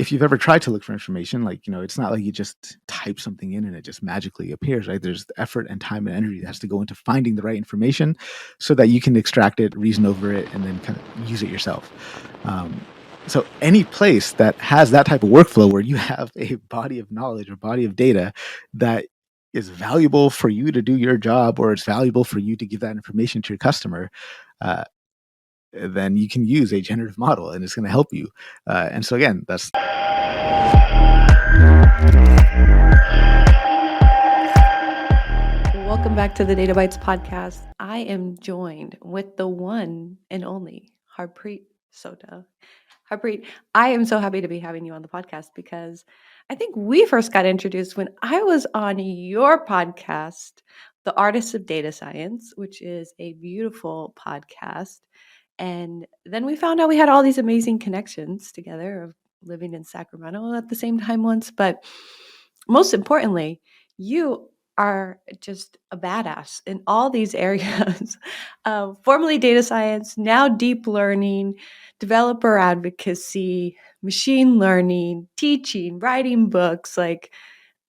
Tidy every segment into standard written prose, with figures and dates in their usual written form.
if you've ever tried to look for information, like, it's not like you just type something in and it just magically appears, right? There's the effort and time and energy that has to go into finding the right information so that you can extract it, reason over it, and then kind of use it yourself. Um, so any place that has that type of workflow where you have a body of knowledge or body of data that is valuable for you to do your job, or it's valuable for you to give that information to your customer, uh, then you can use a generative model and it's going to help you. And so again, that's Welcome back to the Data Bites podcast. I am joined with the one and only Harpreet Sota. Harpreet, I am so happy to be having you on the podcast because I think we first got introduced when I was on your podcast, The Artists of Data Science, which is a beautiful podcast. And then we found out we had all these amazing connections together of living in Sacramento at the same time once. But most importantly, you are just a badass in all these areas. Formerly data science, now deep learning, developer advocacy, machine learning, teaching, writing books. Like,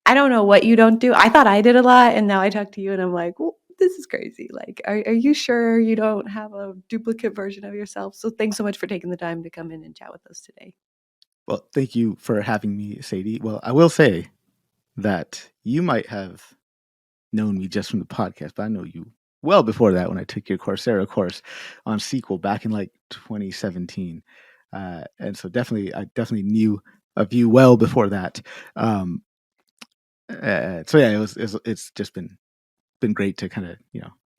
I don't know what you don't do. I thought I did a lot, and now I talk to you and I'm like, well, this is crazy. Like, are you sure you don't have a duplicate version of yourself? So thanks so much for taking the time to come in and chat with us today. well, thank you for having me, Sadie. Well, I will say that you might have known me just from the podcast, but I know you well before that when I took your Coursera course on SQL back in like 2017. And so I definitely knew of you well before that. Um, so yeah, it's just been great to kind of,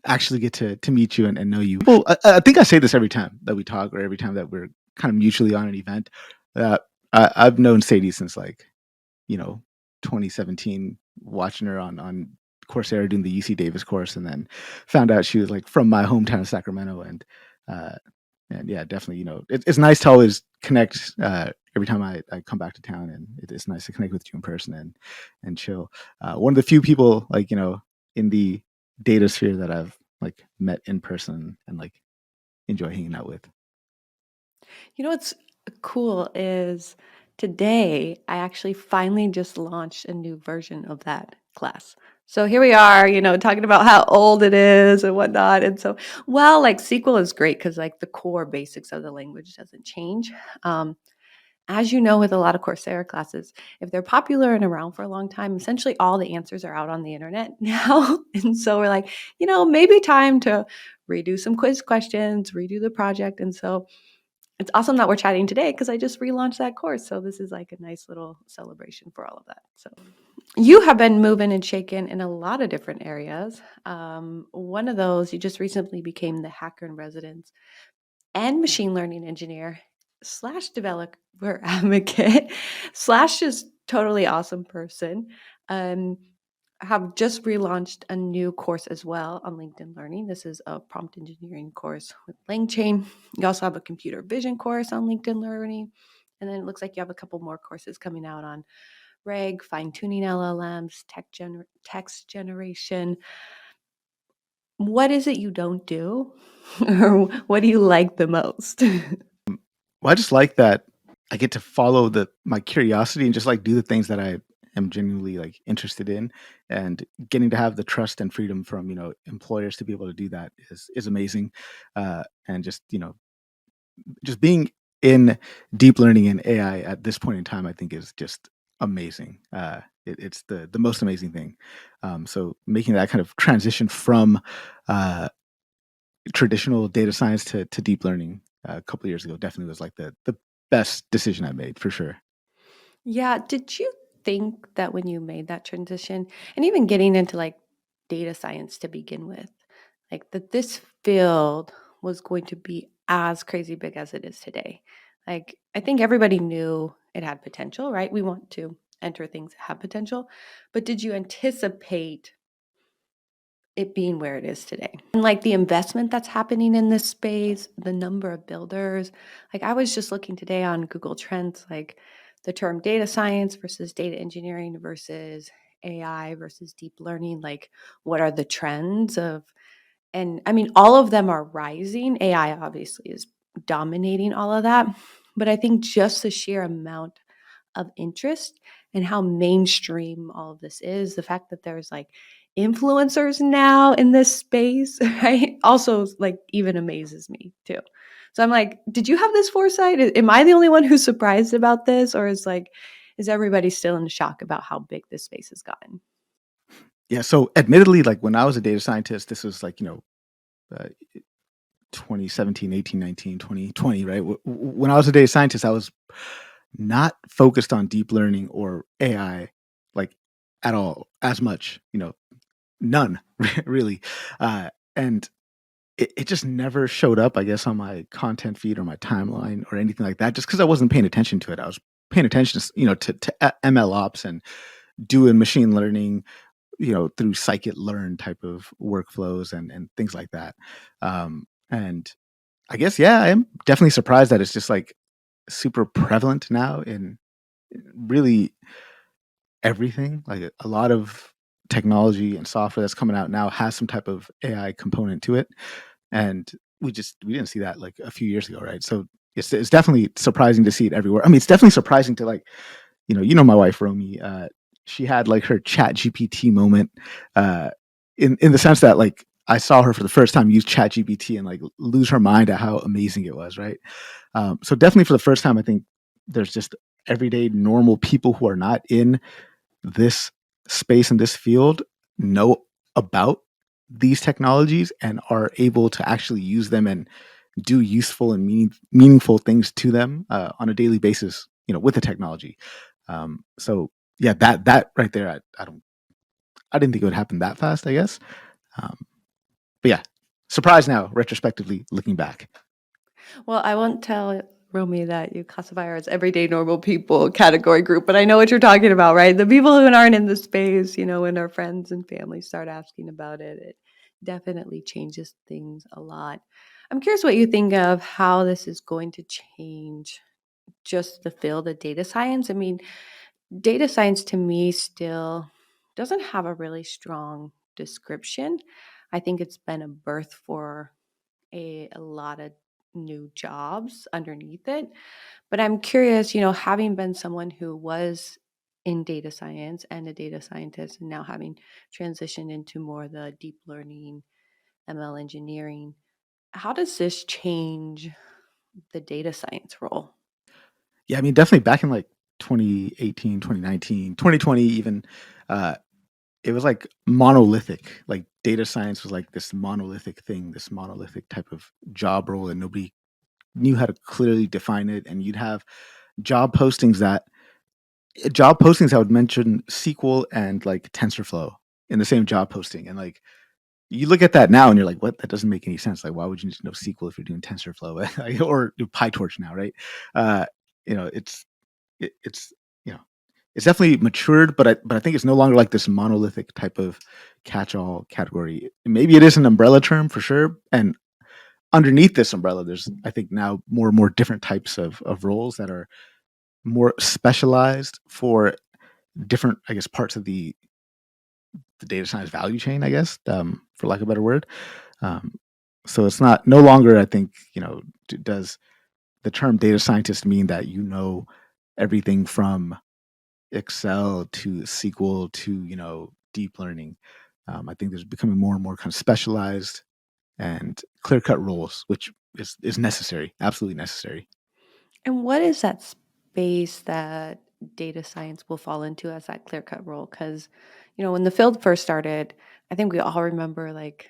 actually get to meet you and know you. Well, I think I say this every time that we talk or every time that we're kind of mutually on an event. I've known Sadie since like, you know, 2017, watching her on Coursera doing the UC Davis course, and then found out she was like from my hometown of Sacramento, uh, and yeah, definitely, it's nice to always connect every time I come back to town, and it's nice to connect with you in person and chill. One of the few people like in the data sphere that I've like met in person and like enjoy hanging out with. You know what's cool is today I actually finally just launched a new version of that class. So here we are, talking about how old it is and whatnot. And so, well, like SQL is great because like the core basics of the language doesn't change. Um, as you know, with a lot of Coursera classes, if they're popular and around for a long time, essentially all the answers are out on the internet now. And so we're like, maybe time to redo some quiz questions, redo the project. And so it's awesome that we're chatting today because I just relaunched that course. So this is like a nice little celebration for all of that. So you have been moving and shaking in a lot of different areas. One of those, you just recently became the hacker in residence and machine learning engineer slash developer advocate slash just totally awesome person. Um, have just relaunched a new course as well on LinkedIn Learning. This is a prompt engineering course with LangChain. You also have a computer vision course on LinkedIn Learning. And then it looks like you have a couple more courses coming out on RAG, fine-tuning LLMs, text generation. What is it you don't do? Or what do you like the most? Well, I just like that I get to follow my curiosity and just like do the things that I am genuinely like interested in, and getting to have the trust and freedom from employers to be able to do that is amazing. And just being in deep learning and AI at this point in time, I think is just amazing. It's the most amazing thing. So making that kind of transition from uh, traditional data science to deep learning a couple of years ago definitely was like the best decision I made for sure. Yeah. Did you think that when you made that transition and even getting into like data science to begin with, like that this field was going to be as crazy big as it is today? Like, I think everybody knew it had potential, right? We want to enter things that have potential. But did you anticipate it being where it is today? And like the investment that's happening in this space, the number of builders. Like I was just looking today on Google Trends, like the term data science versus data engineering versus AI versus deep learning. Like what are the trends of, and I mean, all of them are rising. AI obviously is dominating all of that. But I think just the sheer amount of interest and how mainstream all of this is. The fact that there's like influencers now in this space, right? Also, like, even amazes me too. So I'm like, did you have this foresight? Am I the only one who's surprised about this? Or is everybody still in shock about how big this space has gotten? Yeah, so admittedly, like when I was a data scientist, this was like, uh, 2017, 18, 19, 2020, right? When I was a data scientist, I was not focused on deep learning or AI like at all, as much, none really. And it just never showed up, I guess, on my content feed or my timeline or anything like that, just because I wasn't paying attention to it. I was paying attention, to ML ops and doing machine learning, through scikit-learn type of workflows and things like that. And I guess, yeah, I am definitely surprised that it's just like super prevalent now in really everything. Like a lot of technology and software that's coming out now has some type of AI component to it, and we didn't see that like a few years ago, right? So it's definitely surprising to see it everywhere. I mean, it's definitely surprising to like, my wife Romy. She had like her Chat GPT moment, uh, in the sense that like I saw her for the first time use Chat GPT and like lose her mind at how amazing it was, right? So definitely for the first time, I think there's just everyday normal people who are not in this space and this field know about these technologies and are able to actually use them and do useful and meaningful things to them on a daily basis, with the technology. So yeah, that right there, I didn't think it would happen that fast, I guess. Um, but yeah, surprised now, retrospectively looking back. Well, I won't tell Romy that you classify her as everyday normal people category group, but I know what you're talking about, right? The people who aren't in the space, when our friends and family start asking about it, it definitely changes things a lot. I'm curious what you think of how this is going to change just the field of data science. I mean, data science to me still doesn't have a really strong description. I think it's been a birth for a lot of new jobs underneath it. But I'm curious, having been someone who was in data science and a data scientist, and now having transitioned into more the deep learning, ML engineering, how does this change the data science role? Yeah, I mean, definitely back in like 2018, 2019, 2020, even, uh, it was like monolithic. Like data science was like this monolithic thing, this monolithic type of job role, and nobody knew how to clearly define it. And you'd have job postings that job postings that would mention SQL and like TensorFlow in the same job posting. And like you look at that now and you're like, what? That doesn't make any sense. Like, why would you need to know SQL if you're doing TensorFlow or do PyTorch now, right? Uh, you know, it's it's you know it's definitely matured, but I think it's no longer like this monolithic type of catch-all category. Maybe it is an umbrella term for sure, and underneath this umbrella, there's I think now more and more different types of roles that are more specialized for different, I guess, parts of the data science value chain, I guess, for lack of a better word. Um, so it's not no longer, I think, does the term data scientist mean that everything from Excel to SQL to deep learning. I think there's becoming more and more kind of specialized and clear cut roles, which is necessary, absolutely necessary. And what is that space that data science will fall into as that clear cut role? Because, when the field first started, I think we all remember like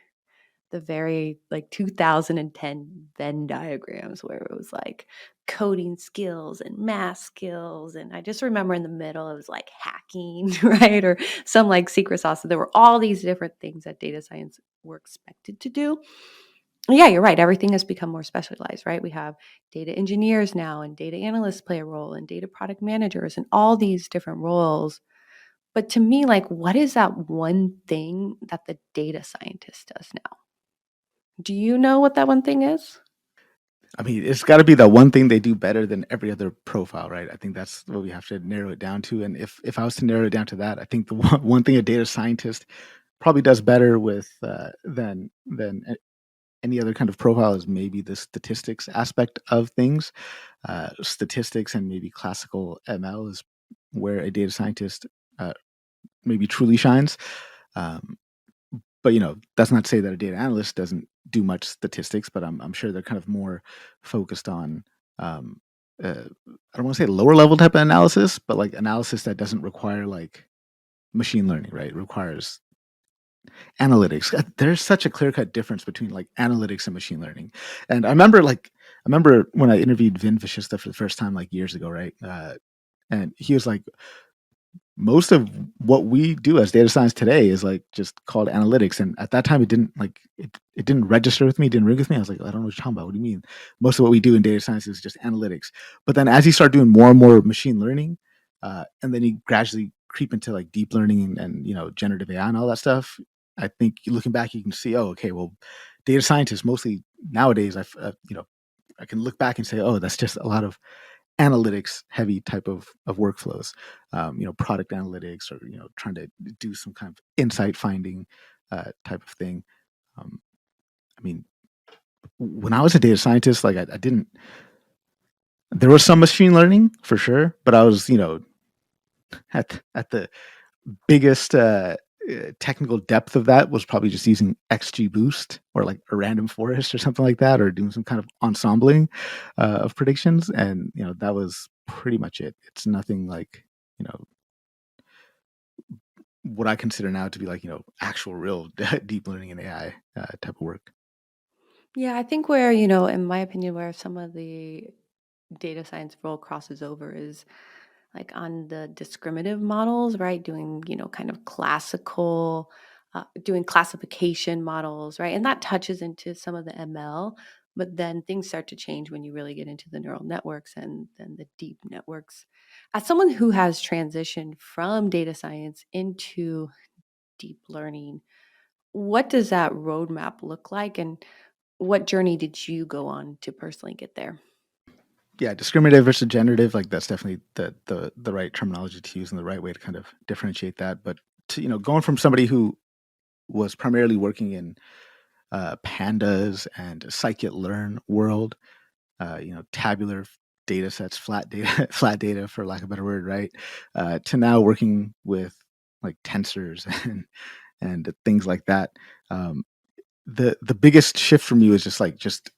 the very like 2010 Venn diagrams where it was like coding skills and math skills. And I just remember in the middle, it was like hacking, right? Or some like secret sauce. So there were all these different things that data science were expected to do. Yeah, you're right. Everything has become more specialized, right? We have data engineers now, and data analysts play a role, and data product managers, and all these different roles. But to me, like, what is that one thing that the data scientist does now? Do you know what that one thing is? I mean, it's got to be the one thing they do better than every other profile, right? I think that's what we have to narrow it down to. And if I was to narrow it down to that, I think the one thing a data scientist probably does better with than any other kind of profile is maybe the statistics aspect of things. Statistics and maybe classical ML is where a data scientist uh, maybe truly shines. Um, but that's not to say that a data analyst doesn't do much statistics, but I'm sure they're kind of more focused on um, I don't want to say lower level type of analysis, but like analysis that doesn't require like machine learning, right? It requires analytics. There's such a clear cut difference between like analytics and machine learning. And I remember when I interviewed Vin Vishista for the first time like years ago, right? And he was like, most of what we do as data science today is like just called analytics. And at that time, it didn't register with me, didn't ring with me. I was like, I don't know what you're talking about. What do you mean? Most of what we do in data science is just analytics. But then as you start doing more and more machine learning, and then you gradually creep into like deep learning and generative AI and all that stuff, I think looking back, you can see, oh, okay, well, data scientists mostly nowadays, I can look back and say, oh, that's just a lot of analytics heavy type of workflows, product analytics, or trying to do some kind of insight finding type of thing. um, I mean, when I was a data scientist, like I didn't, there was some machine learning for sure, but I was at the biggest technical depth of that was probably just using XGBoost or like a random forest or something like that, or doing some kind of ensembling of predictions, and that was pretty much it. It's nothing like you know what I consider now to be like actual real deep learning and AI type of work. Yeah, I think where, in my opinion, where some of the data science role crosses over is like on the discriminative models, right? Doing, kind of classical, doing classification models, right? And that touches into some of the ML, but then things start to change when you really get into the neural networks and then the deep networks. As someone who has transitioned from data science into deep learning, what does that roadmap look like? And what journey did you go on to personally get there? Yeah, discriminative versus generative, like that's definitely the right terminology to use and the right way to kind of differentiate that. But to going from somebody who was primarily working in pandas and scikit-learn world, tabular data sets, flat data, flat data for lack of a better word, right? To now working with like tensors and things like that. Um, the biggest shift from you is just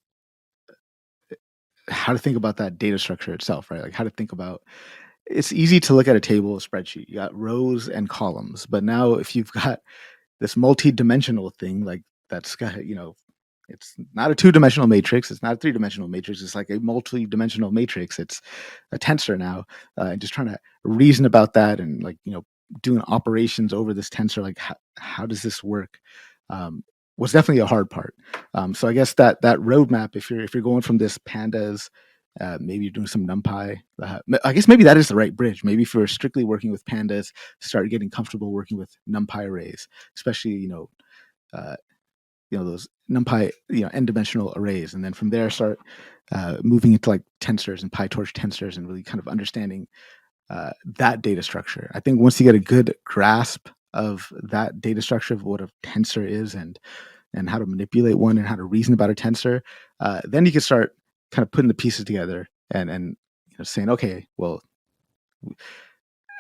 how to think about that data structure itself, right? Like how to think about, it's easy to look at a table, a spreadsheet. You got rows and columns, but now if you've got this multi-dimensional thing, like that's got it's not a two-dimensional matrix, it's not a three-dimensional matrix, it's like a multi-dimensional matrix. It's a tensor now, and just trying to reason about that and like doing operations over this tensor, like how does this work, um, was definitely a hard part. So I guess that roadmap, if you're going from this pandas, maybe you're doing some NumPy. I guess maybe that is the right bridge. Maybe if you're strictly working with pandas, start getting comfortable working with NumPy arrays, especially uh, those NumPy n-dimensional arrays, and then from there start moving into like tensors and PyTorch tensors and really kind of understanding that data structure. I think once you get a good grasp of that data structure of what a tensor is and how to manipulate one and how to reason about a tensor, then you can start kind of putting the pieces together and saying, okay, well,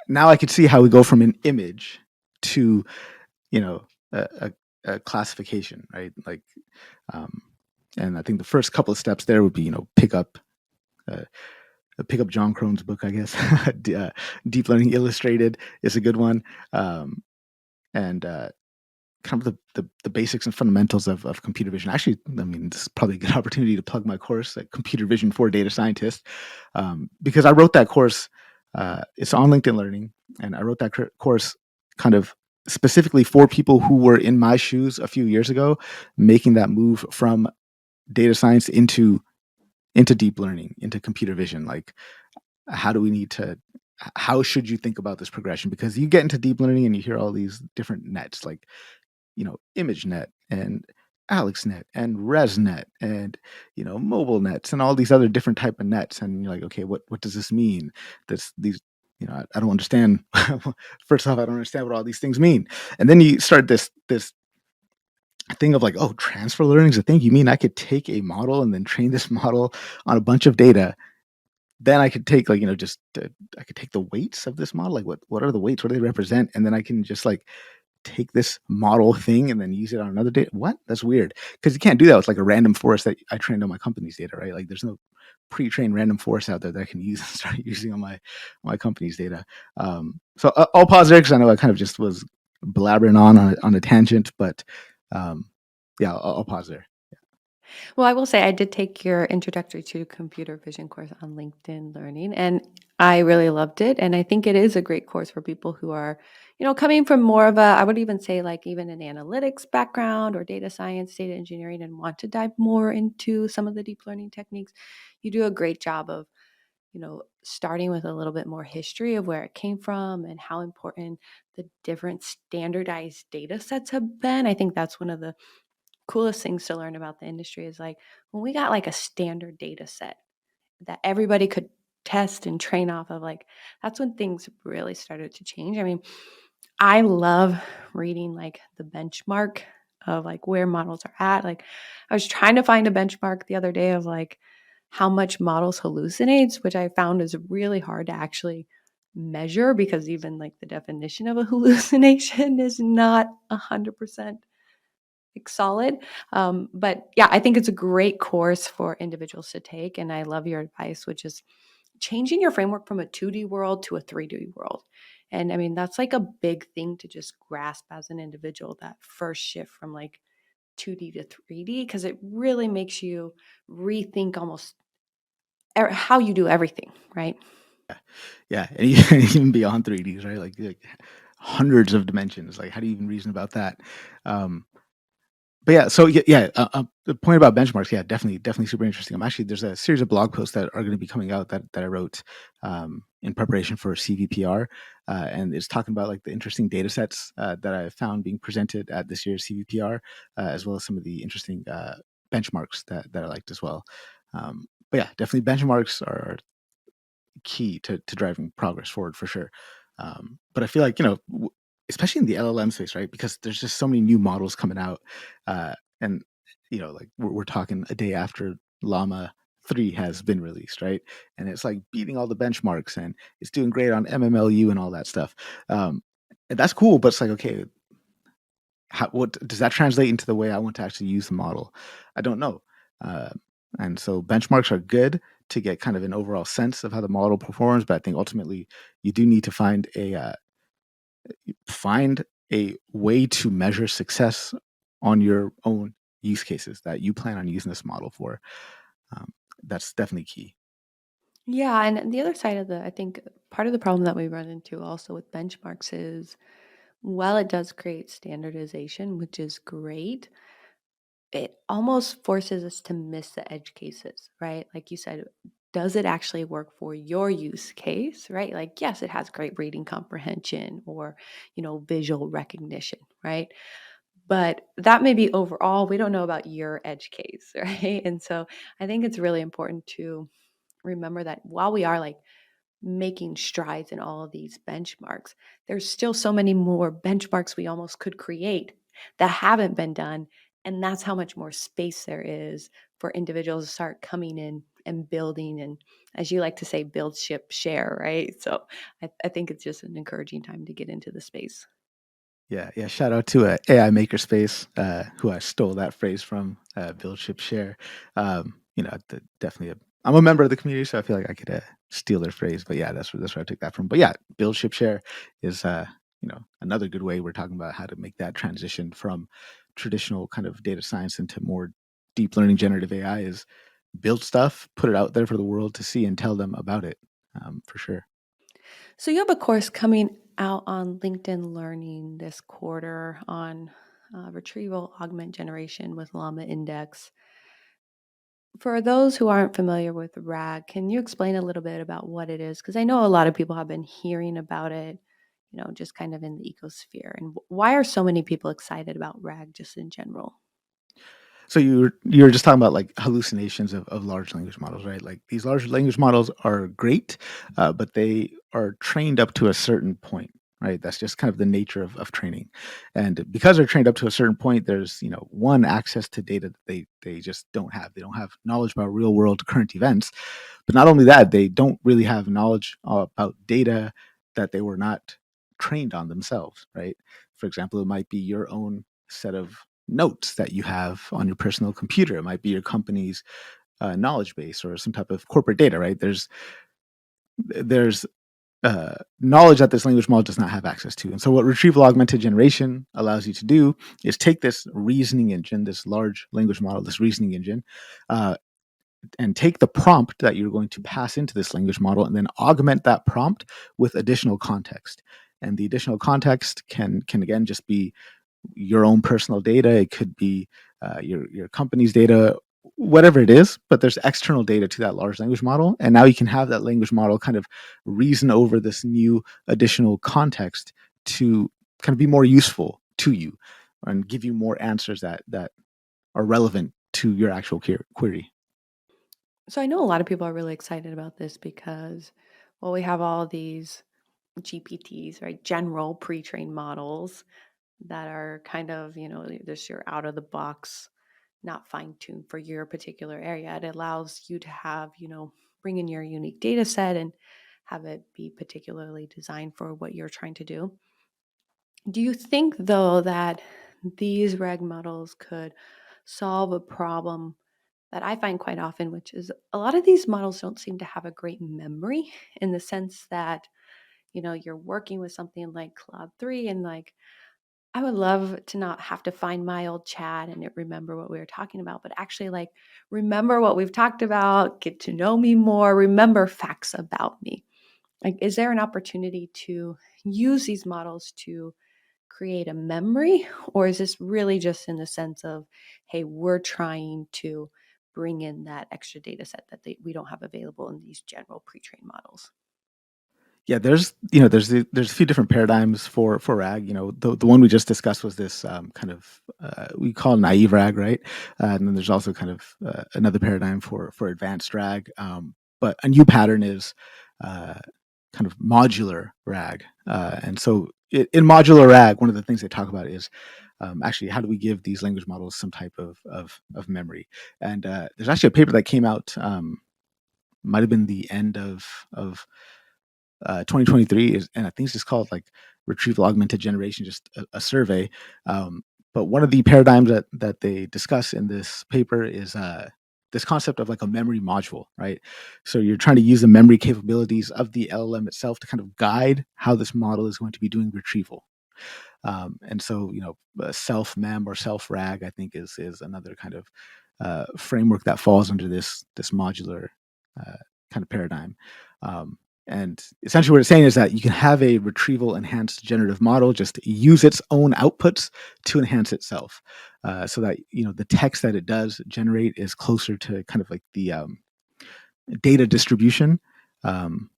now I could see how we go from an image to you know a, a classification, right? Like, um, and I think the first couple of steps there would be uh, pick up John Crone's book, I guess. Deep Learning Illustrated is a good one, and kind of the basics and fundamentals of computer vision. Actually, I mean, this is probably a good opportunity to plug my course at Computer Vision for Data Scientists, because I wrote that course. It's on LinkedIn Learning, and I wrote that course kind of specifically for people who were in my shoes a few years ago, making that move from data science into deep learning, into computer vision. Like, how do we need to? How should you think about this progression? Because you get into deep learning and you hear all these different nets, like ImageNet and AlexNet and ResNet and mobile nets and all these other different type of nets, and you're like, okay, what does this mean? This these I don't understand. First off, I don't understand what all these things mean, and then you start this thing of like, oh, transfer learning is a thing. You mean I could take a model and then train this model on a bunch of data then I could take, like, just, I could take the weights of this model, like, what are the weights? What do they represent? And then I can just, like, take this model thing and then use it on another data. What? That's weird. Because you can't do that with, like, a random forest that I trained on my company's data, right? Like, there's no pre-trained random forest out there that I can use and start using on my company's data. So I'll pause there because I know I kind of just was blabbering on a tangent, but, um, yeah, I'll pause there. Well, I will say I did take your introductory to computer vision course on LinkedIn Learning, and I really loved it. And I think it is a great course for people who are, coming from more of I would even say like even an analytics background or data science, data engineering, and want to dive more into some of the deep learning techniques. You do a great job of, starting with a little bit more history of where it came from and how important the different standardized data sets have been. I think that's one of the coolest things to learn about the industry is like when we got like a standard data set that everybody could test and train off of, like that's when things really started to change. I mean, I love reading like the benchmark of like where models are at. Like I was trying to find a benchmark the other day of like how much models hallucinates, which I found is really hard to actually measure because even like the definition of a hallucination is not 100% like solid. But yeah, I think it's a great course for individuals to take. And I love your advice, which is changing your framework from a 2D world to a 3D world. And I mean, that's like a big thing to just grasp as an individual, that first shift from like 2D to 3D, because it really makes you rethink almost how you do everything, right? Yeah, and even beyond 3Ds, right? Like hundreds of dimensions. Like, how do you even reason about that? Um, But yeah, so yeah, the point about benchmarks, yeah, definitely super interesting. There's a series of blog posts that are going to be coming out that I wrote in preparation for CVPR, and it's talking about like the interesting data sets that I found being presented at this year's CVPR, as well as some of the interesting benchmarks that I liked as well. But yeah, definitely benchmarks are key to driving progress forward for sure. But I feel like, especially in the LLM space, right? Because there's just so many new models coming out, and like we're talking a day after Llama 3 has been released, right? And it's like beating all the benchmarks, and it's doing great on MMLU and all that stuff. And that's cool, but it's like, okay, what does that translate into the way I want to actually use the model? I don't know. Uh, and so benchmarks are good to get kind of an overall sense of how the model performs, but I think ultimately you do need to find a way to measure success on your own use cases that you plan on using this model for. Um, that's definitely key. Yeah. And the other side of I think part of the problem that we run into also with benchmarks is while it does create standardization, which is great, it almost forces us to miss the edge cases, right? Like you said, does it actually work for your use case, right? Like, yes, it has great reading comprehension or, visual recognition, right? But that may be overall. We don't know about your edge case, right? And so I think it's really important to remember that while we are like making strides in all of these benchmarks, there's still so many more benchmarks we almost could create that haven't been done. And that's how much more space there is for individuals to start coming in and building. And as you like to say, build, ship, share, right? So I think it's just an encouraging time to get into the space. Yeah, yeah. Shout out to AI Makerspace, who I stole that phrase from, Build Ship Share. Definitely, I'm a member of the community, so I feel like I could steal their phrase. But yeah, that's where I took that from. But yeah, Build Ship Share is another good way we're talking about how to make that transition from traditional kind of data science into more deep learning generative AI is build stuff, put it out there for the world to see, and tell them about it. For sure. So you have a course coming out on LinkedIn Learning this quarter on retrieval augment generation with Llama Index. For those who aren't familiar with RAG, can you explain a little bit about what it is? Because I know a lot of people have been hearing about it, just kind of in the ecosphere. And why are so many people excited about RAG just in general? So you were just talking about like hallucinations of large language models, right? Like these large language models are great, but they are trained up to a certain point. right? That's just kind of the nature of training. And because they're trained up to a certain point, there's, one, access to data that they just don't have. They don't have knowledge about real world current events. But not only that, they don't really have knowledge about data that they were not trained on themselves, right? For example, it might be your own set of notes that you have on your personal computer. It might be your company's knowledge base or some type of corporate data, right? There's knowledge that this language model does not have access to. And so, what retrieval augmented generation allows you to do is take this reasoning engine, this large language model, this reasoning engine, uh, and take the prompt that you're going to pass into this language model and then augment that prompt with additional context. And the additional context can again just be your own personal data. It could be your company's data, whatever it is. But there's external data to that large language model, and now you can have that language model kind of reason over this new additional context to kind of be more useful to you and give you more answers that are relevant to your actual query. So I know a lot of people are really excited about this because, well, we have all these GPTs, right? General pre-trained models that are kind of, just your out of the box, not fine tuned for your particular area. It allows you to have, bring in your unique data set and have it be particularly designed for what you're trying to do. Do you think, though, that these reg models could solve a problem that I find quite often, which is a lot of these models don't seem to have a great memory in the sense that, you're working with something like Cloud 3 and like, I would love to not have to find my old chat and it remember what we were talking about, but actually like remember what we've talked about, get to know me more, remember facts about me. Like, is there an opportunity to use these models to create a memory, or is this really just in the sense of, hey, we're trying to bring in that extra data set that we don't have available in these general pre-trained models? Yeah, there's a few different paradigms for RAG. The one we just discussed was this kind of we call it naive RAG, right? And then there's also kind of another paradigm for advanced RAG. But a new pattern is uh, kind of modular RAG. And so in modular RAG, one of the things they talk about is actually how do we give these language models some type of memory. And there's actually a paper that came out, might have been the end of 2023 is, and I think it's just called like Retrieval Augmented Generation, just a survey. Um, but one of the paradigms that they discuss in this paper is this concept of like a memory module, right? So you're trying to use the memory capabilities of the LLM itself to kind of guide how this model is going to be doing retrieval. And so, self mem or self rag, I think is another kind of framework that falls under this modular uh, kind of paradigm. Um, and essentially, what it's saying is that you can have a retrieval enhanced generative model just use its own outputs to enhance itself, so that the text that it does generate is closer to kind of like the data distribution. Um,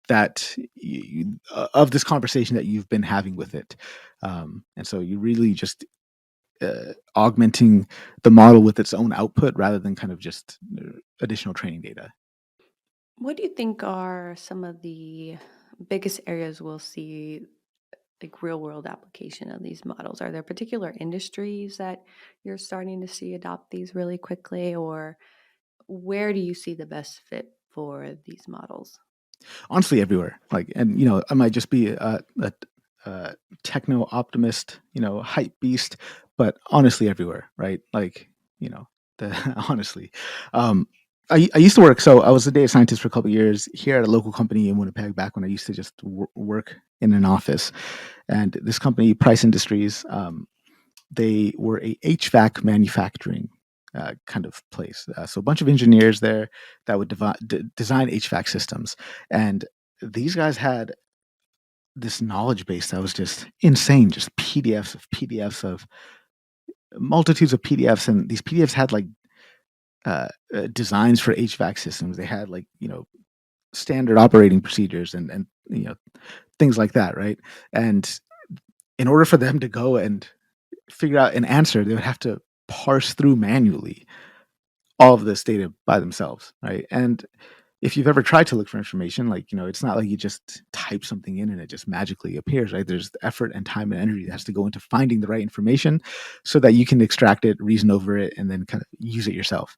that of this conversation that you've been having with it. And so you really just augmenting the model with its own output rather than kind of just additional training data. What do you think are some of the biggest areas we'll see like real world application of these models? Are there particular industries that you're starting to see adopt these really quickly, or where do you see the best fit for these models? Honestly, everywhere. Like, and I might just be a techno optimist, hype beast, but honestly, everywhere, right? Like, honestly, um, I used to work. So I was a data scientist for a couple of years here at a local company in Winnipeg. Back when I used to just work in an office, and this company, Price Industries, they were a HVAC manufacturing kind of place. So a bunch of engineers there that would design HVAC systems, and these guys had this knowledge base that was just insane, just PDFs of multitudes of PDFs, and these PDFs had like designs for HVAC systems. They had like standard operating procedures and things like that, right? And in order for them to go and figure out an answer, they would have to parse through manually all of this data by themselves, right? And if you've ever tried to look for information, like, it's not like you just type something in and it just magically appears, right? There's the effort and time and energy that has to go into finding the right information so that you can extract it, reason over it, and then kind of use it yourself.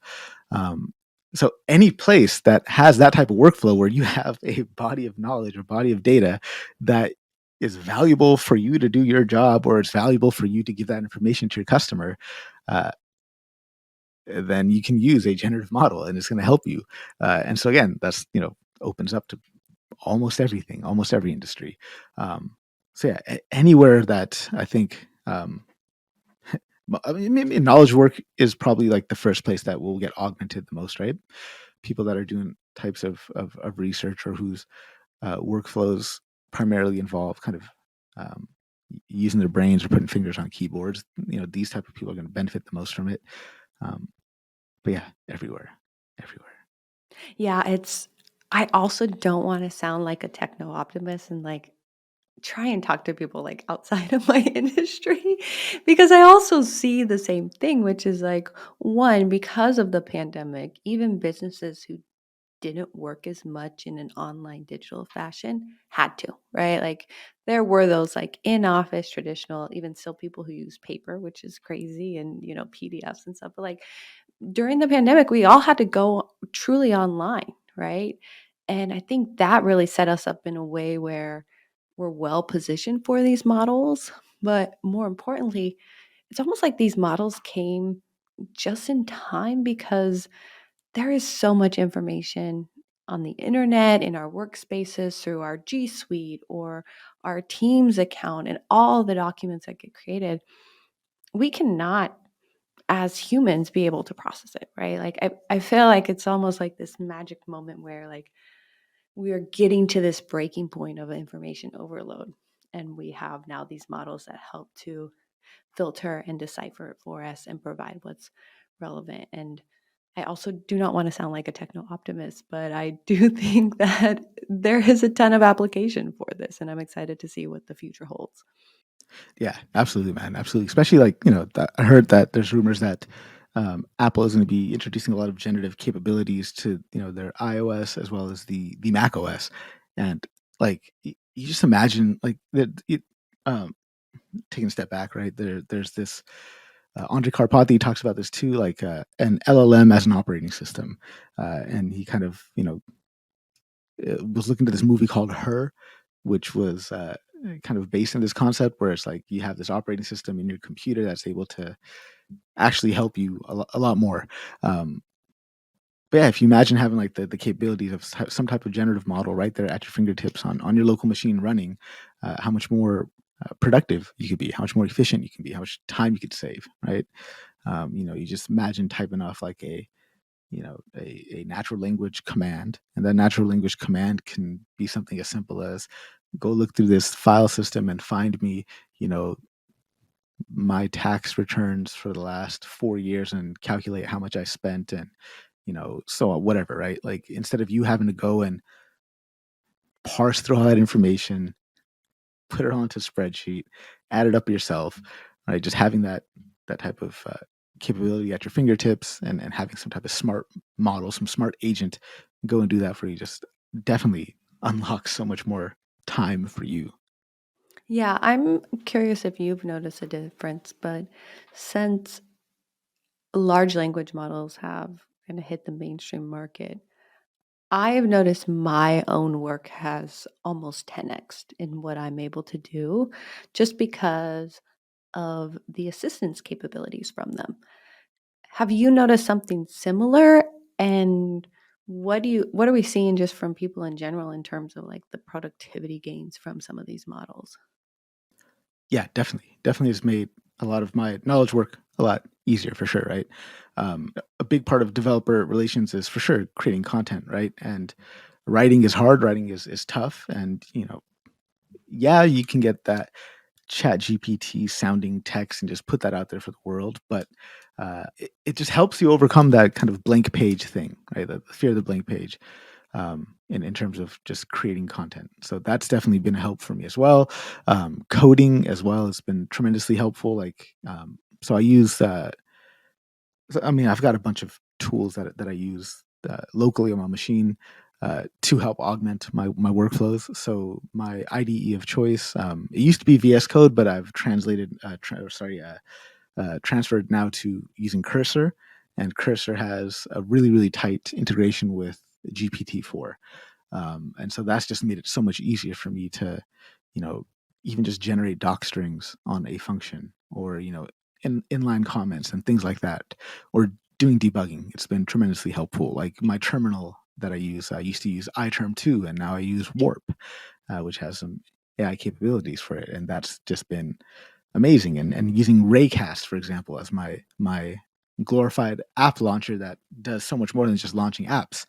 Um, so any place that has that type of workflow where you have a body of knowledge or body of data that is valuable for you to do your job, or it's valuable for you to give that information to your customer, uh, then you can use a generative model and it's going to help you. And so again, that's, opens up to almost everything, almost every industry. Um, so yeah, anywhere that I think, I mean, maybe knowledge work is probably like the first place that will get augmented the most, right? People that are doing types of research, or whose workflows primarily involve kind of um, using their brains or putting fingers on keyboards. These type of people are going to benefit the most from it. Um, but yeah, everywhere, everywhere. Yeah, I also don't wanna sound like a techno optimist and, like, try and talk to people, like, outside of my industry because I also see the same thing, which is, like, 1, because of the pandemic, even businesses who didn't work as much in an online digital fashion had to, right? Like, there were those, like, in-office traditional even still people who use paper, which is crazy, and, PDFs and stuff, but, like, during the pandemic, we all had to go truly online, right? And I think that really set us up in a way where we're well positioned for these models. But more importantly, it's almost like these models came just in time because there is so much information on the internet, in our workspaces, through our G Suite or our Teams account, and all the documents that get created. We cannot as humans be able to process it, right? Like I feel like it's almost like this magic moment where like we are getting to this breaking point of information overload. And we have now these models that help to filter and decipher it for us and provide what's relevant. And I also do not want to sound like a techno optimist, but I do think that there is a ton of application for this. And I'm excited to see what the future holds. Yeah, absolutely, man. Absolutely. Especially like, I heard that there's rumors that Apple is going to be introducing a lot of generative capabilities to, their iOS as well as the Mac OS. And like, you just imagine like um, taking a step back, right? There's this, Andre Karpathy talks about this too, like an LLM as an operating system. And he kind of, was looking at this movie called Her, which was kind of based on this concept where it's like you have this operating system in your computer that's able to actually help you a lot more. Um, but yeah, if you imagine having like the capabilities of some type of generative model right there at your fingertips on your local machine running, how much more productive you could be, how much more efficient you can be, how much time you could save, right? You just imagine typing off like a natural language command, and that natural language command can be something as simple as go look through this file system and find me, you know, my tax returns for the last 4 years and calculate how much I spent, and so on, whatever, right? Like instead of you having to go and parse through all that information, put it onto a spreadsheet, add it up yourself, right? Just having that type of capability at your fingertips, and having some type of smart model, some smart agent go and do that for you, just definitely unlocks so much more time for you. Yeah, I'm curious if you've noticed a difference, but since large language models have kind of hit the mainstream market, I've noticed my own work has almost 10x in what I'm able to do just because of the assistance capabilities from them. Have you noticed something similar? And what are we seeing just from people in general in terms of like the productivity gains from some of these models? Yeah, definitely has made a lot of my knowledge work a lot easier for sure, right? A big part of developer relations is for sure creating content, right? And writing is hard, writing is tough, and yeah, you can get that chat GPT sounding text and just put that out there for the world. But it just helps you overcome that kind of blank page thing, right? The fear of the blank page, in terms of just creating content. So that's definitely been a help for me as well. Coding as well has been tremendously helpful. Like, so I use, I mean, I've got a bunch of tools that I use locally on my machine. to help augment my workflows. So my IDE of choice, it used to be VS Code, but I've transferred now to using Cursor, and Cursor has a really really tight integration with GPT-4, and so that's just made it so much easier for me to, you know, even just generate doc strings on a function, or inline comments and things like that, or doing debugging. It's been tremendously helpful. Like my terminal that I used to use iTerm2, and now I use Warp, which has some AI capabilities for it, and that's just been amazing. And using Raycast, for example, as my glorified app launcher that does so much more than just launching apps,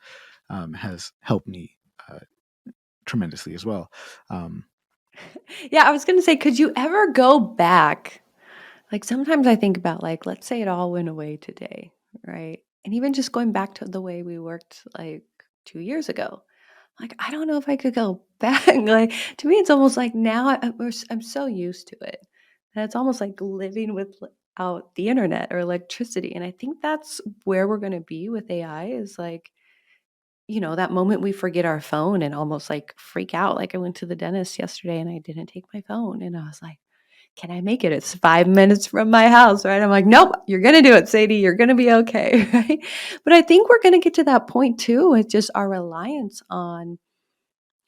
has helped me uh, tremendously as well. Um, Yeah, I was gonna say, could you ever go back? Like, sometimes I think about, like, let's say it all went away today, right? And even just going back to the way we worked, like, 2 years ago. Like, I don't know if I could go back. Like, to me, it's almost like now I'm so used to it that it's almost like living without the internet or electricity. And I think that's where we're going to be with AI is like, that moment we forget our phone and almost like freak out. Like, I went to the dentist yesterday and I didn't take my phone. And I was like, can I make it? It's 5 minutes from my house, right? I'm like, nope, you're going to do it, Sadie. You're going to be okay, right? But I think we're going to get to that point too with just our reliance on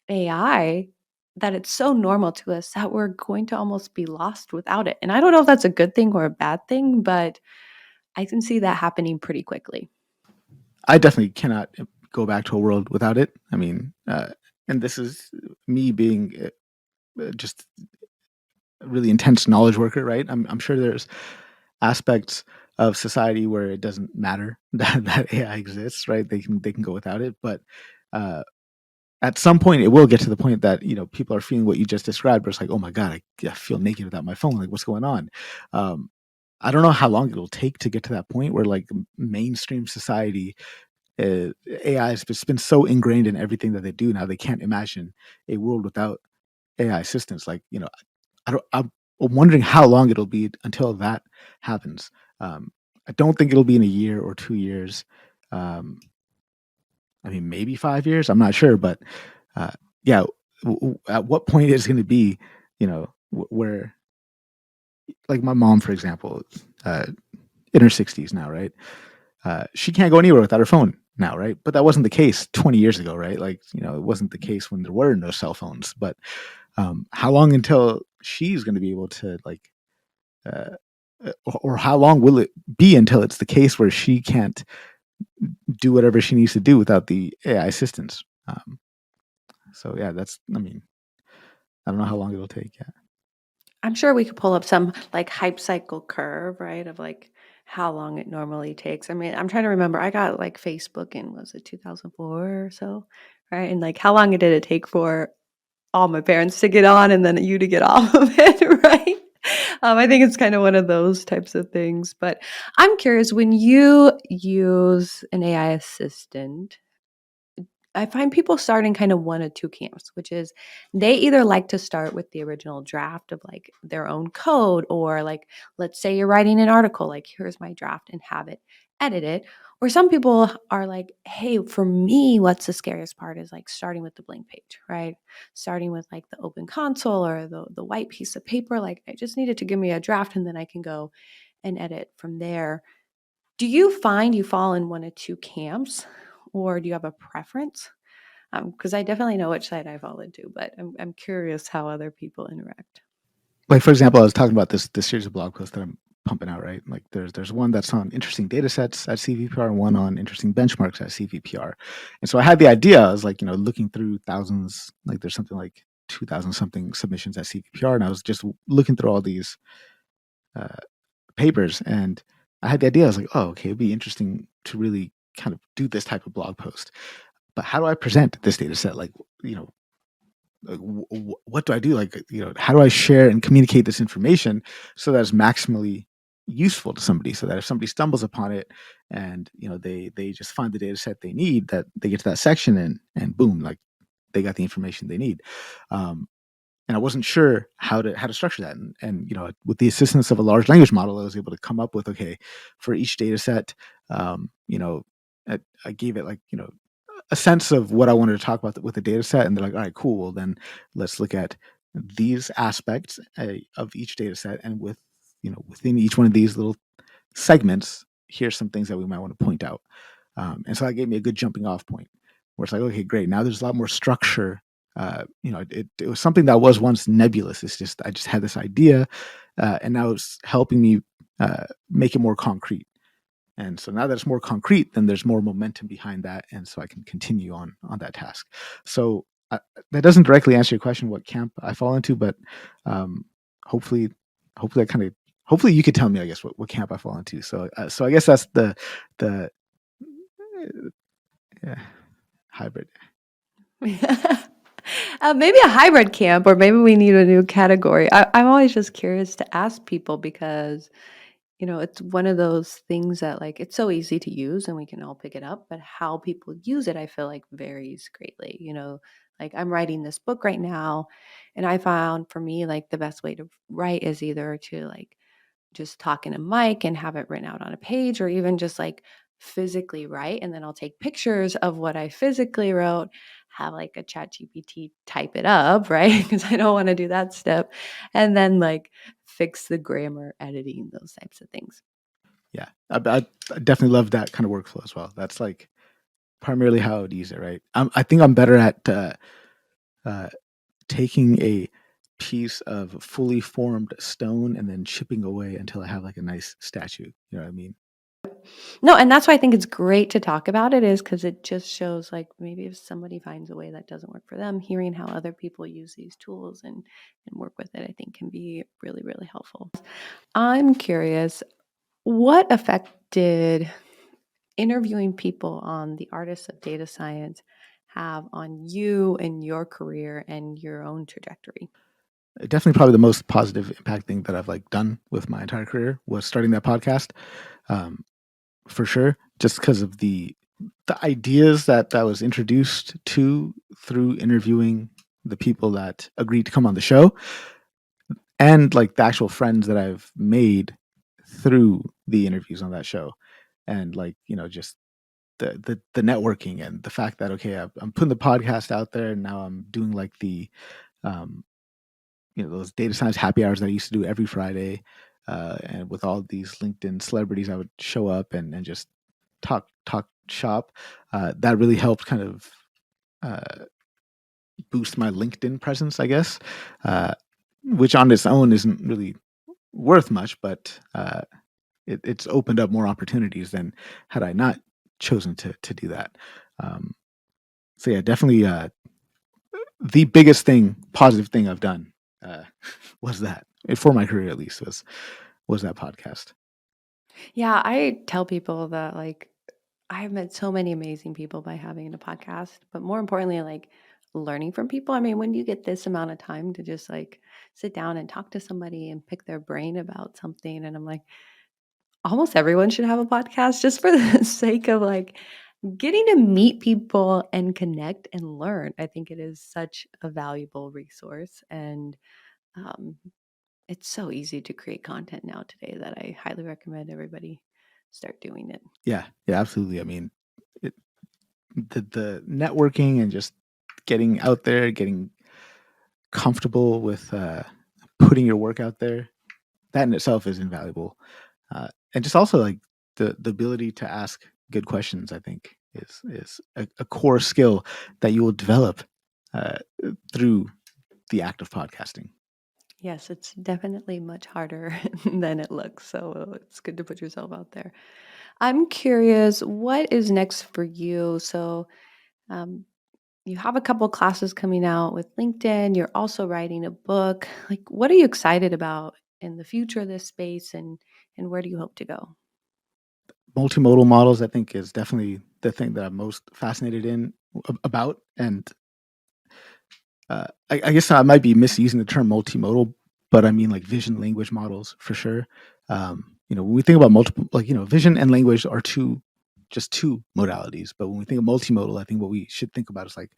AI, that it's so normal to us that we're going to almost be lost without it. And I don't know if that's a good thing or a bad thing, but I can see that happening pretty quickly. I definitely cannot go back to a world without it. I mean, and this is me being just a really intense knowledge worker, right? I'm sure there's aspects of society where it doesn't matter that AI exists, right? They can go without it, but uh, at some point it will get to the point that people are feeling what you just described, where it's like, oh my god, I feel naked without my phone. Like, what's going on? Um, I don't know how long it'll take to get to that point where, like, mainstream society, AI has just been so ingrained in everything that they do now, they can't imagine a world without AI assistance. Like, I'm wondering how long it'll be until that happens. I don't think it'll be in a year or 2 years. Um, I mean, maybe 5 years. I'm not sure, but uh, yeah. At what point is going to be, where, like, my mom, for example, uh, in her 60s now, right? She can't go anywhere without her phone now, right? But that wasn't the case 20 years ago, right? Like, it wasn't the case when there were no cell phones. But how long until she's going to be able to, like, uh, or how long will it be until it's the case where she can't do whatever she needs to do without the AI assistance? So yeah, I mean, I don't know how long it'll take. Yeah. I'm sure we could pull up some like hype cycle curve, right? Of like how long it normally takes. I mean, I'm trying to remember. I got like Facebook in was it 2004 or so, right? And like how long did it take for all my parents to get on and then you to get off of it, right? I think it's kind of one of those types of things. But I'm curious, when you use an AI assistant, I find people start in kind of one of two camps, which is they either like to start with the original draft of like their own code, or like, let's say you're writing an article, like, here's my draft and have it edit it. Or some people are like, hey, for me, what's the scariest part is like starting with the blank page, right? Starting with like the open console or the white piece of paper. Like, I just needed to give me a draft and then I can go and edit from there. Do you find you fall in one of two camps, or do you have a preference? Because I definitely know which side I fall into, but I'm curious how other people interact. Like, for example, I was talking about this series of blog posts that I'm pumping out, right? Like, there's one that's on interesting data sets at CVPR and one on interesting benchmarks at CVPR. And so I had the idea. I was like, looking through thousands, like there's something like 2,000 something submissions at CVPR, and I was just looking through all these uh, papers, and I had the idea. I was like, oh, okay, it'd be interesting to really kind of do this type of blog post. But how do I present this data set? Like, you know, what do I do? Like, how do I share and communicate this information so that it's maximally useful to somebody, so that if somebody stumbles upon it and they just find the data set they need, that they get to that section and boom, like, they got the information they need. Um, and I wasn't sure how to structure that. And with the assistance of a large language model, I was able to come up with, okay, for each data set, um, you know, I gave it, like, a sense of what I wanted to talk about with the data set, and they're like, all right, cool. Well, then let's look at these aspects of each data set, and within each one of these little segments, here's some things that we might want to point out. And so that gave me a good jumping off point where it's like, okay, great. Now there's a lot more structure. It was something that was once nebulous. It's just, I just had this idea, and now it's helping me make it more concrete. And so now that it's more concrete, then there's more momentum behind that. And so I can continue on that task. So that doesn't directly answer your question, what camp I fall into, but hopefully, hopefully hopefully you could tell me, I guess, what camp I fall into. So I guess that's the yeah, hybrid. Maybe a hybrid camp, or maybe we need a new category. I'm always just curious to ask people because, it's one of those things that like it's so easy to use and we can all pick it up, but how people use it, I feel like varies greatly. Like I'm writing this book right now, and I found for me, like the best way to write is either to like just talk in a mic and have it written out on a page, or even just like physically write. And then I'll take pictures of what I physically wrote, have like a chat GPT type it up, right? Because I don't want to do that step. And then like fix the grammar, editing, those types of things. Yeah, I definitely love that kind of workflow as well. That's like primarily how I would use it, right? I think I'm better at uh, taking a piece of fully formed stone and then chipping away until I have like a nice statue. You know what I mean? No, and that's why I think it's great to talk about it, is because it just shows like maybe if somebody finds a way that doesn't work for them, hearing how other people use these tools and work with it, I think can be really, really helpful. I'm curious, what effect did interviewing people on the artists of data science have on you and your career and your own trajectory? Definitely, probably the most positive impact thing that I've like done with my entire career was starting that podcast. Um, for sure, just because of the ideas that was introduced to through interviewing the people that agreed to come on the show, and like the actual friends that I've made through the interviews on that show, and like just the networking and the fact that okay, I'm putting the podcast out there, and now I'm doing like the um, those data science happy hours that I used to do every Friday, and with all these LinkedIn celebrities, I would show up and just talk shop. That really helped kind of uh, boost my LinkedIn presence, I guess, which on its own isn't really worth much, but it's opened up more opportunities than had I not chosen to do that. Um, so yeah, definitely the biggest positive thing I've done uh, was that for my career at least was that podcast. Yeah, I tell people that like I've met so many amazing people by having a podcast, but more importantly, like learning from people. I mean, when you get this amount of time to just like sit down and talk to somebody and pick their brain about something, and I'm like, almost everyone should have a podcast just for the sake of like getting to meet people and connect and learn. I think it is such a valuable resource, and um, it's so easy to create content now today that I highly recommend everybody start doing it. Yeah, yeah, absolutely. I mean, it, the networking and just getting out there, getting comfortable with putting your work out there, that in itself is invaluable. And just also like the ability to ask good questions, I think is a core skill that you will develop uh, through the act of podcasting. Yes, it's definitely much harder than it looks. So it's good to put yourself out there. I'm curious, what is next for you? So, um, you have a couple classes coming out with LinkedIn. You're also writing a book. Like, what are you excited about in the future of this space, and where do you hope to go? Multimodal models, I think, is definitely the thing that I'm most fascinated about. And I guess I might be misusing the term multimodal, but I mean like vision language models for sure. When we think about multiple, like vision and language are just two modalities. But when we think of multimodal, I think what we should think about is like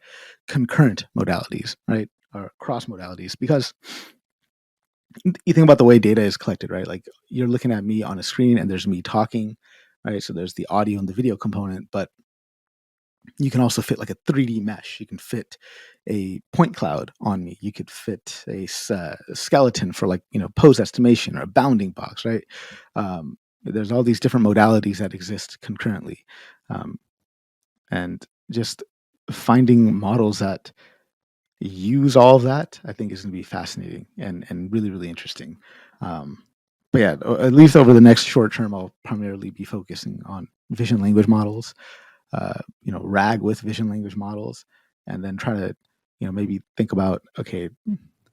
concurrent modalities, right, or cross modalities, because you think about the way data is collected, right? Like you're looking at me on a screen, and there's me talking, right? So there's the audio and the video component, but You can also fit like a 3D mesh. You can fit a point cloud on me. You could fit a skeleton for like pose estimation or a bounding box, right? There's all these different modalities that exist concurrently, um, and just finding models that use all of that, I think, is going to be fascinating and really really interesting. Um, but yeah, at least over the next short term, I'll primarily be focusing on vision language models, RAG with vision language models, and then try to, maybe think about, okay,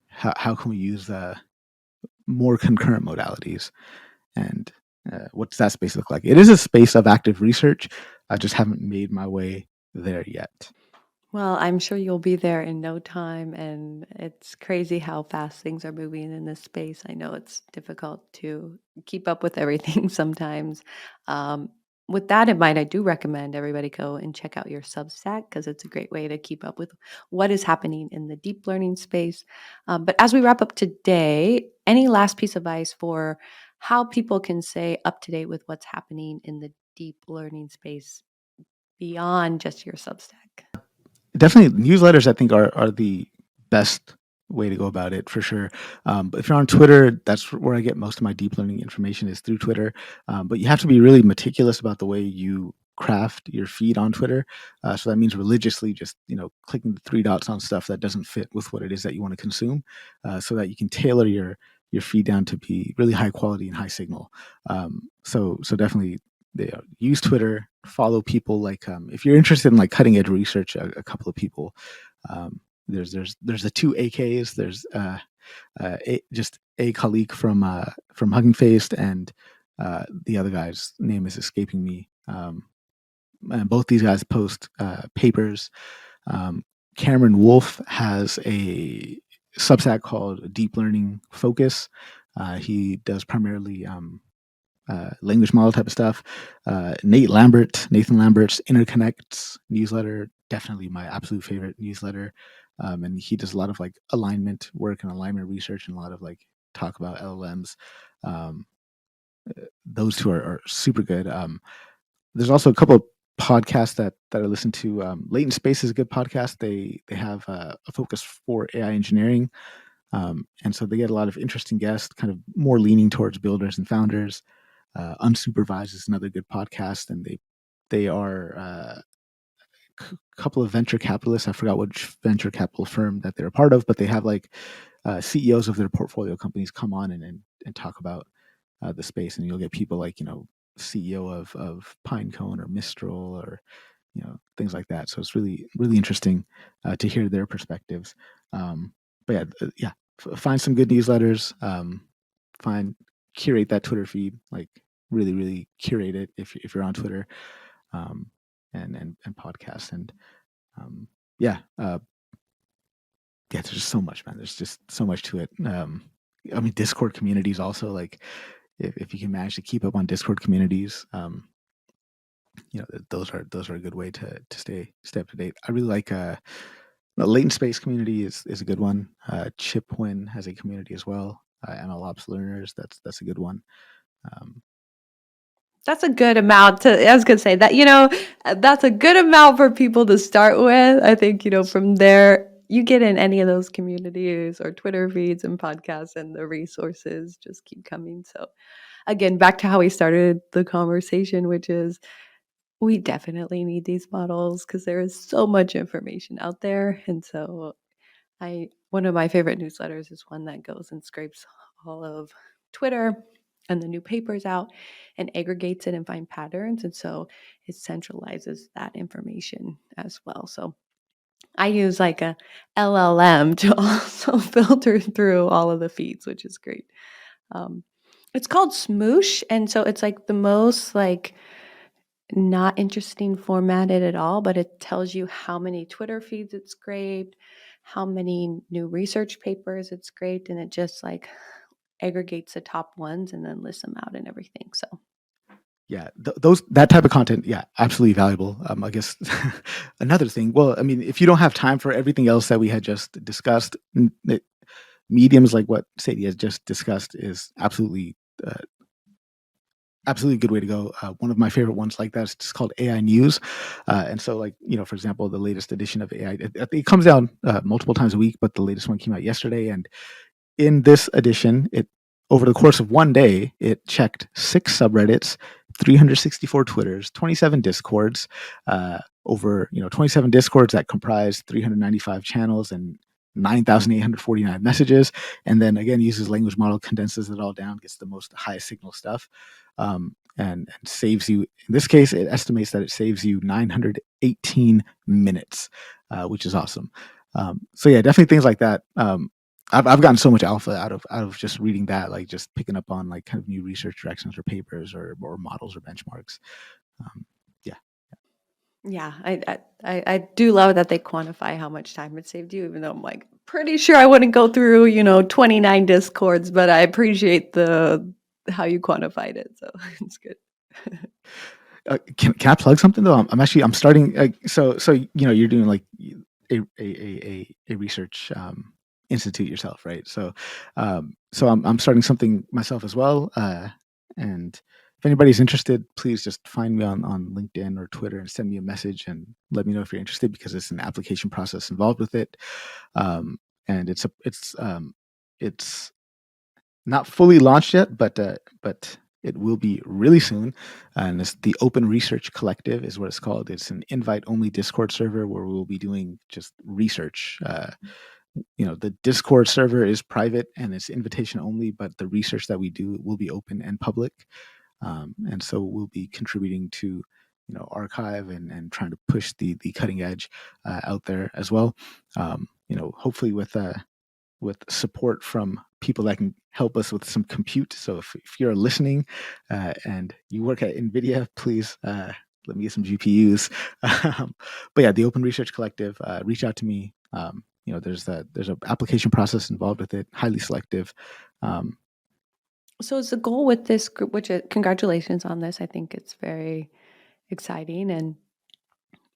how can we use more concurrent modalities, and what does that space look like? It is a space of active research. I just haven't made my way there yet. Well, I'm sure you'll be there in no time, and it's crazy how fast things are moving in this space. I know it's difficult to keep up with everything sometimes. Um, with that in mind, I do recommend everybody go and check out your Substack because it's a great way to keep up with what is happening in the deep learning space. But as we wrap up today, any last piece of advice for how people can stay up to date with what's happening in the deep learning space beyond just your Substack? Definitely, newsletters I think are the best way to go about it for sure. But if you're on Twitter, that's where I get most of my deep learning information is through Twitter. But you have to be really meticulous about the way you craft your feed on Twitter. So that means religiously just clicking the three dots on stuff that doesn't fit with what it is that you want to consume, so that you can tailor your feed down to be really high quality and high signal. So definitely use Twitter, follow people like, if you're interested in like cutting edge research, a couple of people. There's the two AKs. There's just a colleague from Hugging Face, and the other guy's name is escaping me. And both these guys post papers. Um, Cameron Wolf has a Substack called Deep Learning Focus. He does primarily language model type of stuff. Nathan Lambert's Interconnects newsletter, definitely my absolute favorite newsletter. And he does a lot of like alignment work and alignment research and a lot of like talk about LLMs. Um, those two are super good. There's also a couple of podcasts that I listen to. Latent Space is a good podcast. They have a focus for AI engineering, and so they get a lot of interesting guests, kind of more leaning towards builders and founders. Unsupervised is another good podcast, and they are a couple of venture capitalists. I forgot which venture capital firm that they're a part of, but they have like CEOs of their portfolio companies come on and talk about the space, and you'll get people like CEO of Pinecone or Mistral or things like that. So it's really really interesting to hear their perspectives. But yeah, find some good newsletters. Find Curate that Twitter feed, like really really curate it if you're on Twitter, um, and podcasts and yeah, yeah. There's just so much, man. There's just so much to it. I mean, Discord communities also, like if you can manage to keep up on Discord communities, those are a good way to stay up to date. I really like the latent space community is a good one. Chipwin has a community as well. MLOps learners, that's a good one. Um, That's a good amount to I was gonna say that, that's a good amount for people to start with. I think, from there, you get in any of those communities or Twitter feeds and podcasts, and the resources just keep coming. So, again, back to how we started the conversation, which is we definitely need these models because there is so much information out there. And so I one of my favorite newsletters is one that goes and scrapes all of Twitter and the new papers out and aggregates it and find patterns. And so it centralizes that information as well. So I use like a LLM to also filter through all of the feeds, which is great. Um, it's called Smoosh, and so it's like the most like not interesting formatted at all, but it tells you how many Twitter feeds it scraped, how many new research papers it scraped, and it just like aggregates the top ones and then lists them out and everything. So yeah, those that type of content, yeah, absolutely valuable. I guess another thing. Well, I mean, if you don't have time for everything else that we had just discussed, mediums like what Sadie has just discussed is absolutely uh, absolutely a good way to go. One of my favorite ones like that is just called AI News. And so, like, for example, the latest edition of AI, it comes down multiple times a week, but the latest one came out yesterday. And in this edition, it over the course of one day, it checked 6 subreddits, 364 Twitters, 27 Discords, over 27 Discords that comprise 395 channels and 9,849 messages, and then again uses language model, condenses it all down, gets the most high signal stuff, and saves you. In this case, it estimates that it saves you 918 minutes, which is awesome. So yeah, definitely things like that. I've gotten so much alpha out of just reading that, like just picking up on like kind of new research directions or papers or models or benchmarks. Um, yeah, Yeah, I do love that they quantify how much time it saved you, even though I'm like pretty sure I wouldn't go through 29 discords, but I appreciate the how you quantified it, so it's good. can I plug something though? I'm starting. So you're doing like a research institute yourself, right? So I'm starting something myself as well. And if anybody's interested, please just find me on LinkedIn or Twitter and send me a message and let me know if you're interested, because it's an application process involved with it. Um, and it's not fully launched yet, but it will be really soon. And it's the Open Research Collective is what it's called. It's an invite-only Discord server where we'll be doing just research. The Discord server is private and it's invitation only, but the research that we do will be open and public. And so we'll be contributing to archive and trying to push the cutting edge out there as well. Hopefully with support from people that can help us with some compute. So if you're listening and you work at NVIDIA, please let me get some GPUs. But yeah, the Open Research Collective, reach out to me. There's an application process involved with it, highly selective. Um, So is the goal with this group, which congratulations on this. I think it's very exciting, and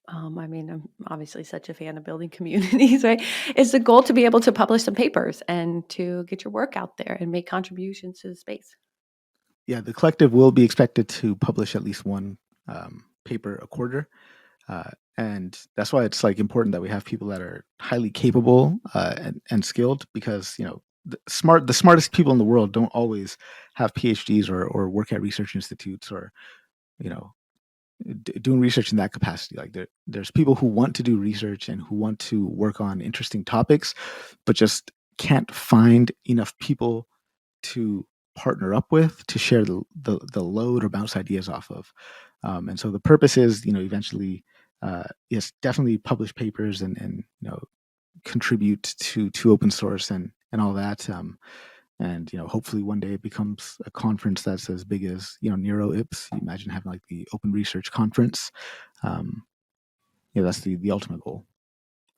I mean, I'm obviously such a fan of building communities, right? Is the goal to be able to publish some papers and to get your work out there and make contributions to the space? yeah, the collective will be expected to publish at least one paper a quarter. And that's why it's like important that we have people that are highly capable and skilled, because the smartest people in the world don't always have PhDs or work at research institutes or you know doing research in that capacity. Like there's people who want to do research and who want to work on interesting topics, but just can't find enough people to partner up with to share the load or bounce ideas off of. And so the purpose is, eventually, yes, definitely publish papers and contribute to open source and all that. And hopefully one day it becomes a conference that's as big as Nero Ips. You imagine having like the Open Research Conference. Um, that's the ultimate goal.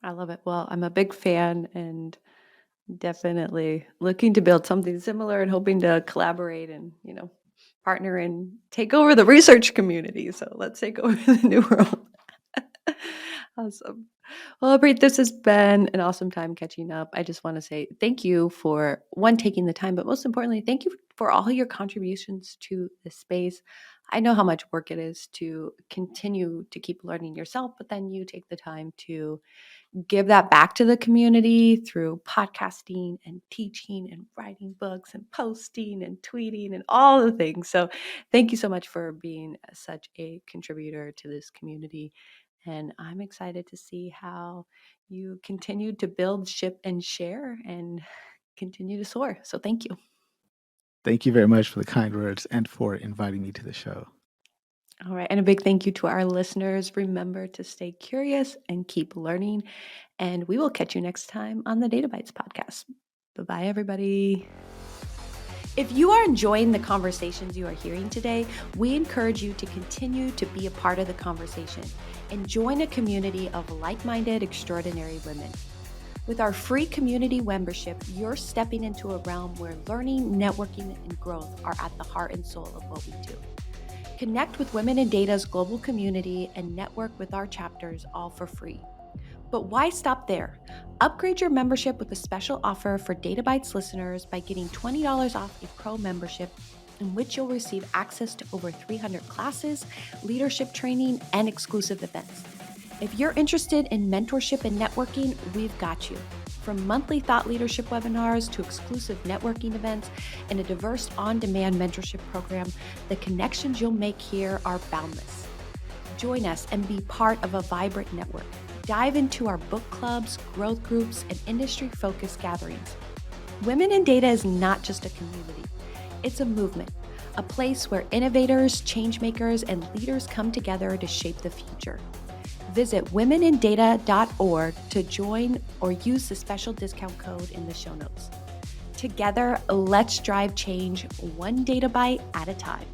I love it. Well, I'm a big fan and definitely looking to build something similar and hoping to collaborate and, partner and take over the research community. So let's take over the new world. Awesome. Well, Preet, this has been an awesome time catching up. I just want to say thank you for one, taking the time, but most importantly, thank you for all your contributions to the space. I know how much work it is to continue to keep learning yourself, but then you take the time to give that back to the community through podcasting and teaching and writing books and posting and tweeting and all the things. So thank you so much for being such a contributor to this community. And I'm excited to see how you continue to build, ship, and share and continue to soar. So thank you. Thank you very much for the kind words and for inviting me to the show. All right. And a big thank you to our listeners. Remember to stay curious and keep learning. And we will catch you next time on the Data Bites podcast. Bye bye, everybody. If you are enjoying the conversations you are hearing today, we encourage you to continue to be a part of the conversation and join a community of like-minded, extraordinary women. With our free community membership, you're stepping into a realm where learning, networking, and growth are at the heart and soul of what we do. Connect with Women in Data's global community and network with our chapters, all for free. But why stop there? Upgrade your membership with a special offer for Data Bites listeners by getting $20 off a pro membership in which you'll receive access to over 300 classes, leadership training, and exclusive events. If you're interested in mentorship and networking, we've got you. From monthly thought leadership webinars to exclusive networking events and a diverse on-demand mentorship program, the connections you'll make here are boundless. Join us and be part of a vibrant network. Dive into our book clubs, growth groups, and industry-focused gatherings. Women in Data is not just a community. It's a movement, a place where innovators, changemakers, and leaders come together to shape the future. Visit womenindata.org to join or use the special discount code in the show notes. Together, let's drive change one data byte at a time.